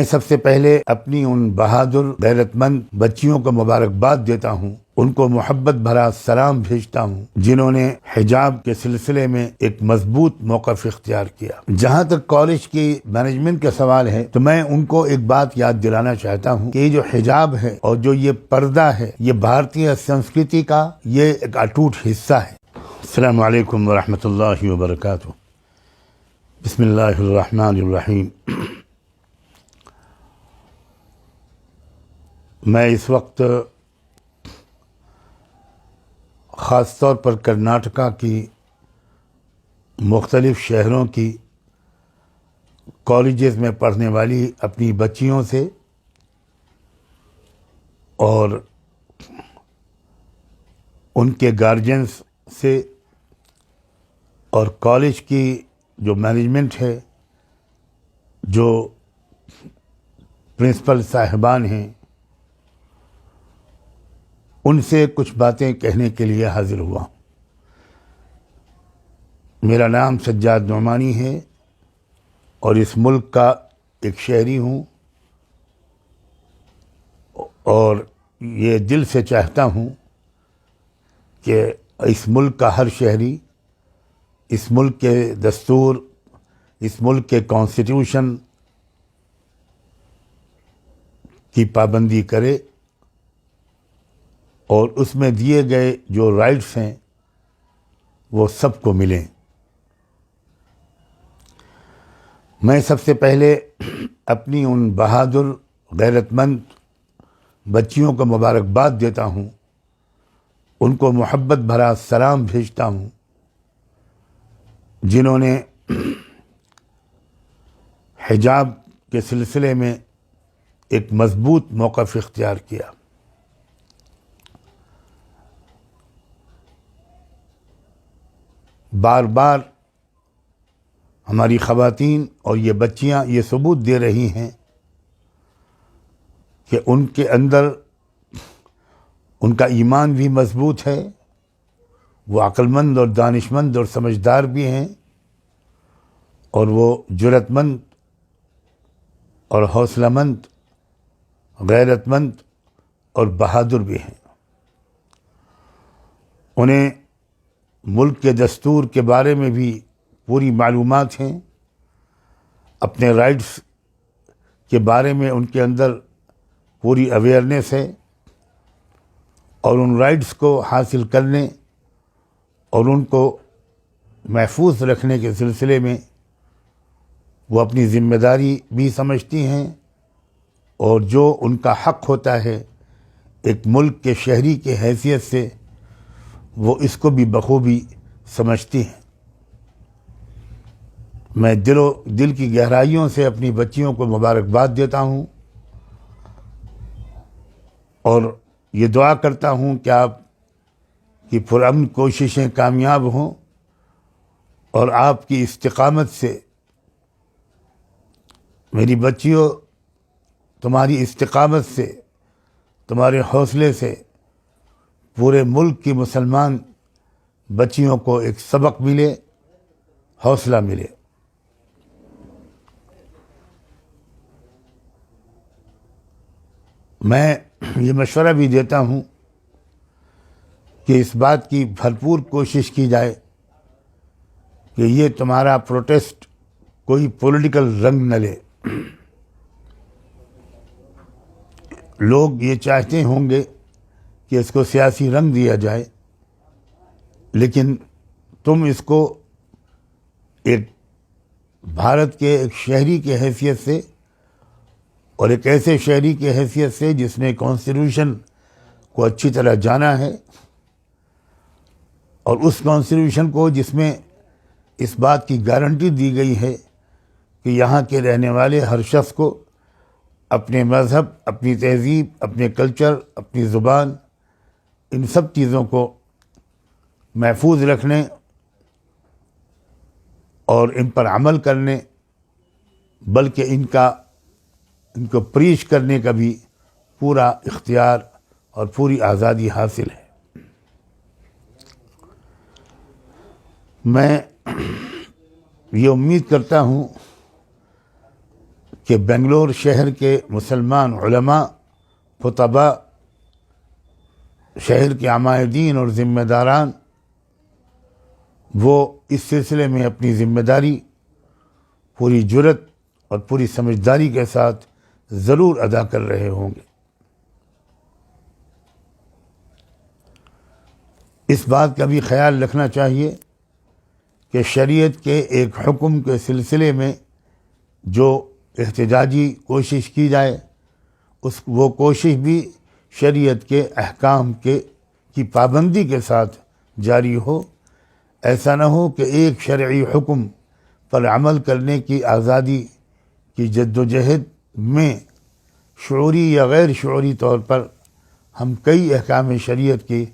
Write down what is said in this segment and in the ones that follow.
میں سب سے پہلے اپنی ان بہادر غیرت مند بچیوں کو مبارکباد دیتا ہوں، ان کو محبت بھرا سلام بھیجتا ہوں جنہوں نے حجاب کے سلسلے میں ایک مضبوط موقف اختیار کیا۔ جہاں تک کالج کی مینجمنٹ کا سوال ہے تو میں ان کو ایک بات یاد دلانا چاہتا ہوں کہ یہ جو حجاب ہے اور جو یہ پردہ ہے، یہ بھارتی سنسکرتی کا یہ ایک اٹوٹ حصہ ہے۔ السلام علیکم ورحمۃ اللہ وبرکاتہ۔ بسم اللہ الرحمن الرحیم۔ میں اس وقت خاص طور پر کرناٹکا کی مختلف شہروں کی کالجز میں پڑھنے والی اپنی بچیوں سے اور ان کے گارجینس سے اور کالج کی جو مینجمنٹ ہے، جو پرنسپل صاحبان ہیں، ان سے کچھ باتیں کہنے کے لیے حاضر ہوا۔ میرا نام سجاد نعمانی ہے اور اس ملک کا ایک شہری ہوں، اور یہ دل سے چاہتا ہوں کہ اس ملک کا ہر شہری اس ملک کے دستور، اس ملک کے کانسٹیٹیوشن کی پابندی کرے اور اس میں دیے گئے جو رائٹس ہیں وہ سب کو ملیں۔ میں سب سے پہلے اپنی ان بہادر غیرت مند بچیوں کو مبارکباد دیتا ہوں، ان کو محبت بھرا سلام بھیجتا ہوں جنہوں نے حجاب کے سلسلے میں ایک مضبوط موقف اختیار کیا۔ بار بار ہماری خواتین اور یہ بچیاں یہ ثبوت دے رہی ہیں کہ ان کے اندر ان کا ایمان بھی مضبوط ہے، وہ عقل مند اور دانش مند اور سمجھدار بھی ہیں، اور وہ جرأت مند اور حوصلہ مند، غیرت مند اور بہادر بھی ہیں۔ انہیں ملک کے دستور کے بارے میں بھی پوری معلومات ہیں، اپنے رائٹس کے بارے میں ان کے اندر پوری اویئرنیس ہے، اور ان رائٹس کو حاصل کرنے اور ان کو محفوظ رکھنے کے سلسلے میں وہ اپنی ذمہ داری بھی سمجھتی ہیں، اور جو ان کا حق ہوتا ہے ایک ملک کے شہری کے حیثیت سے، وہ اس کو بھی بخوبی سمجھتی ہیں۔ میں دل کی گہرائیوں سے اپنی بچیوں کو مبارکباد دیتا ہوں اور یہ دعا کرتا ہوں کہ آپ کی پرامن کوششیں کامیاب ہوں، اور آپ کی استقامت سے میری بچیوں، تمہاری استقامت سے، تمہارے حوصلے سے پورے ملک کی مسلمان بچیوں کو ایک سبق ملے، حوصلہ ملے۔ میں یہ مشورہ بھی دیتا ہوں کہ اس بات کی بھرپور کوشش کی جائے کہ یہ تمہارا پروٹیسٹ کوئی پولیٹیکل رنگ نہ لے۔ لوگ یہ چاہتے ہوں گے کہ اس کو سیاسی رنگ دیا جائے، لیکن تم اس کو ایک بھارت کے ایک شہری کے حیثیت سے، اور ایک ایسے شہری کے حیثیت سے جس نے کانسٹیٹیوشن کو اچھی طرح جانا ہے، اور اس کانسٹیٹیوشن کو جس میں اس بات کی گارنٹی دی گئی ہے کہ یہاں کے رہنے والے ہر شخص کو اپنے مذہب، اپنی تہذیب، اپنے کلچر، اپنی زبان، ان سب چیزوں کو محفوظ رکھنے اور ان پر عمل کرنے، بلکہ ان کو پریچ کرنے کا بھی پورا اختیار اور پوری آزادی حاصل ہے۔ میں یہ امید کرتا ہوں کہ بنگلور شہر کے مسلمان علماء، خطباء، شہر کے عمائدین اور ذمہ داران وہ اس سلسلے میں اپنی ذمہ داری پوری جرات اور پوری سمجھداری کے ساتھ ضرور ادا کر رہے ہوں گے۔ اس بات کا بھی خیال رکھنا چاہیے کہ شریعت کے ایک حکم کے سلسلے میں جو احتجاجی کوشش کی جائے وہ کوشش بھی شریعت کے احکام کی پابندی کے ساتھ جاری ہو۔ ایسا نہ ہو کہ ایک شرعی حکم پر عمل کرنے کی آزادی کی جد و جہد میں شعوری یا غیر شعوری طور پر ہم کئی احکام شریعت کی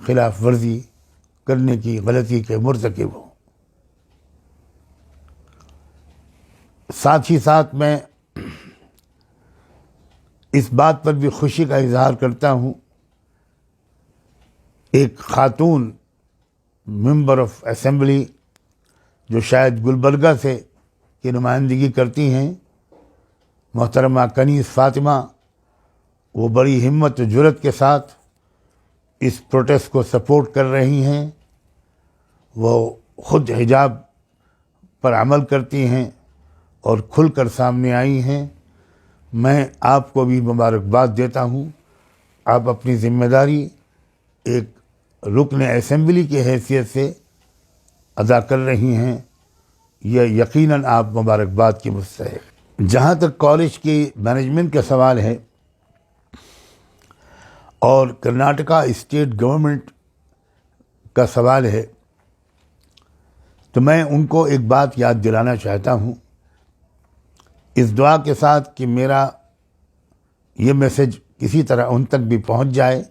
خلاف ورزی کرنے کی غلطی کے مرتکب ہوں۔ ساتھ ہی ساتھ میں اس بات پر بھی خوشی کا اظہار کرتا ہوں، ایک خاتون ممبر آف اسمبلی جو شاید گلبرگہ سے کی نمائندگی کرتی ہیں، محترمہ کنیز فاطمہ، وہ بڑی ہمت و جرات کے ساتھ اس پروٹیسٹ کو سپورٹ کر رہی ہیں۔ وہ خود حجاب پر عمل کرتی ہیں اور کھل کر سامنے آئی ہیں۔ میں آپ کو بھی مبارکباد دیتا ہوں، آپ اپنی ذمہ داری ایک رکن اسمبلی کی حیثیت سے ادا کر رہی ہیں، یہ یقیناً آپ مبارکباد کی مستحق۔ جہاں تک کالج کی مینجمنٹ کا سوال ہے اور کرناٹکا اسٹیٹ گورنمنٹ کا سوال ہے، تو میں ان کو ایک بات یاد دلانا چاہتا ہوں، اس دعا کے ساتھ کہ میرا یہ میسج کسی طرح ان تک بھی پہنچ جائے۔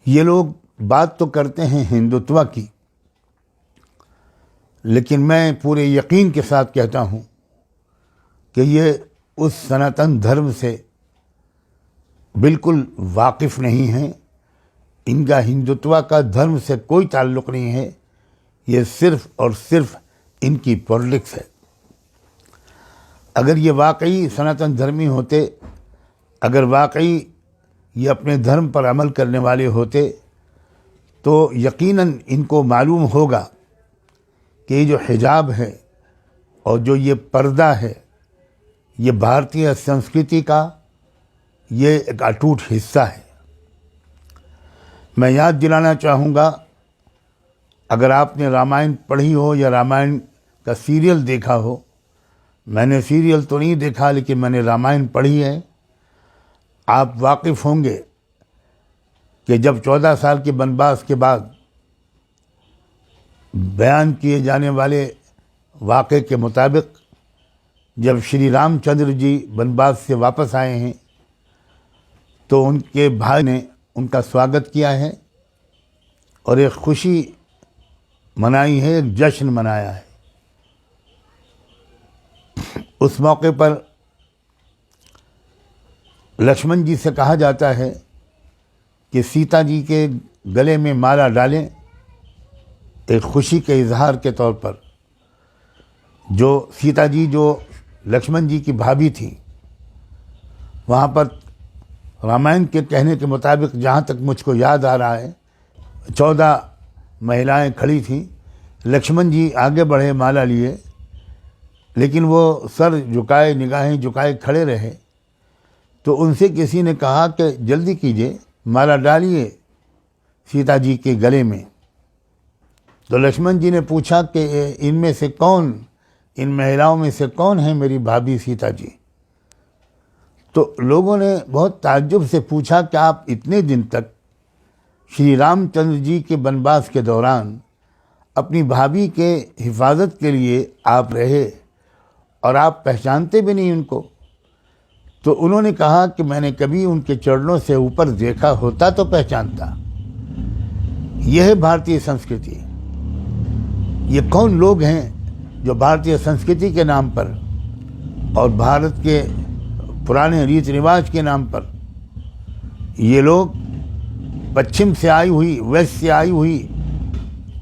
یہ لوگ بات تو کرتے ہیں ہندوتوا کی، لیکن میں پورے یقین کے ساتھ کہتا ہوں کہ یہ اس سناتن دھرم سے بالکل واقف نہیں ہیں۔ ان کا ہندوتوا کا دھرم سے کوئی تعلق نہیں ہے، یہ صرف اور صرف ان کی پولیٹکس ہے۔ اگر یہ واقعی سناتن دھرمی ہوتے، اگر واقعی یہ اپنے دھرم پر عمل کرنے والے ہوتے، تو یقیناً ان کو معلوم ہوگا کہ یہ جو حجاب ہے اور جو یہ پردہ ہے، یہ بھارتیہ سنسکرتی کا یہ ایک اٹوٹ حصہ ہے۔ میں یاد دلانا چاہوں گا، اگر آپ نے رامائن پڑھی ہو یا رامائن کا سیریل دیکھا ہو، میں نے سیریل تو نہیں دیکھا لیکن میں نے رامائن پڑھی ہے، آپ واقف ہوں گے کہ جب 14 سال کے بنواس کے بعد بیان کیے جانے والے واقعے کے مطابق جب شری رام چندر جی بنواس سے واپس آئے ہیں تو ان کے بھائی نے ان کا سواگت کیا ہے اور ایک خوشی منائی ہے، ایک جشن منایا ہے۔ اس موقع پر لکشمن جی سے کہا جاتا ہے کہ سیتا جی کے گلے میں مالا ڈالیں، ایک خوشی کے اظہار کے طور پر۔ جو سیتا جی جو لکشمن جی کی بھابھی تھیں، وہاں پر رامائن کے کہنے کے مطابق جہاں تک مجھ کو یاد آ رہا ہے 14 مہلائیں کھڑی تھیں، لکشمن جی آگے بڑھے مالا لیے، لیکن وہ سر جھکائے، نگاہیں جھکائے کھڑے رہے۔ تو ان سے کسی نے کہا کہ جلدی کیجئے، مالا ڈالیے سیتا جی کے گلے میں۔ تو لکشمن جی نے پوچھا کہ ان میں سے کون، ان مہلاؤں میں سے کون ہے میری بھابھی سیتا جی؟ تو لوگوں نے بہت تعجب سے پوچھا کہ آپ اتنے دن تک شری رام چندر جی کے بنواس کے دوران اپنی بھابھی کے حفاظت کے لیے آپ رہے اور آپ پہچانتے بھی نہیں ان کو؟ تو انہوں نے کہا کہ میں نے کبھی ان کے چرنوں سے اوپر دیکھا ہوتا تو پہچانتا۔ یہ ہے بھارتیہ سنسکرتی۔ یہ کون لوگ ہیں جو بھارتیہ سنسکرتی کے نام پر اور بھارت کے پرانے ریت رواج کے نام پر یہ لوگ پچھم سے آئی ہوئی، ویسٹ سے آئی ہوئی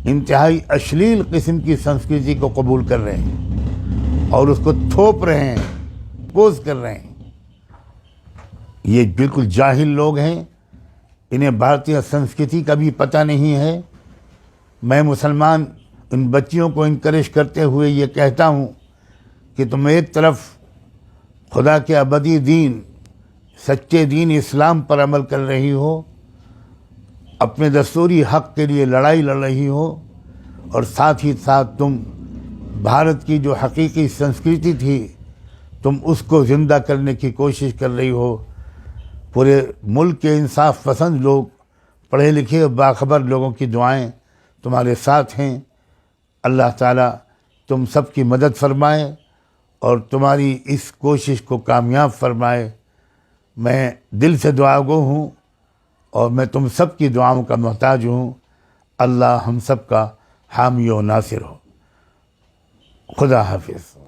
انتہائی اشلیل قسم کی سنسکرتی کو قبول کر رہے ہیں۔ اور اس کو تھوپ رہے ہیں، پوز کر رہے ہیں۔ یہ بالکل جاہل لوگ ہیں، انہیں بھارتیہ سنسکرتی کا بھی پتہ نہیں ہے۔ میں مسلمان ان بچیوں کو انکریج کرتے ہوئے یہ کہتا ہوں کہ تم ایک طرف خدا کے ابدی دین، سچے دین اسلام پر عمل کر رہی ہو، اپنے دستوری حق کے لیے لڑائی لڑ رہی ہو، اور ساتھ ہی ساتھ تم بھارت کی جو حقیقی سنسکرتی تھی تم اس کو زندہ کرنے کی کوشش کر رہی ہو۔ پورے ملک کے انصاف پسند لوگ، پڑھے لکھے اور باخبر لوگوں کی دعائیں تمہارے ساتھ ہیں۔ اللہ تعالیٰ تم سب کی مدد فرمائے اور تمہاری اس کوشش کو کامیاب فرمائے۔ میں دل سے دعا گو ہوں اور میں تم سب کی دعاؤں کا محتاج ہوں۔ اللہ ہم سب کا حامی و ناصر ہو۔ خدا حافظ۔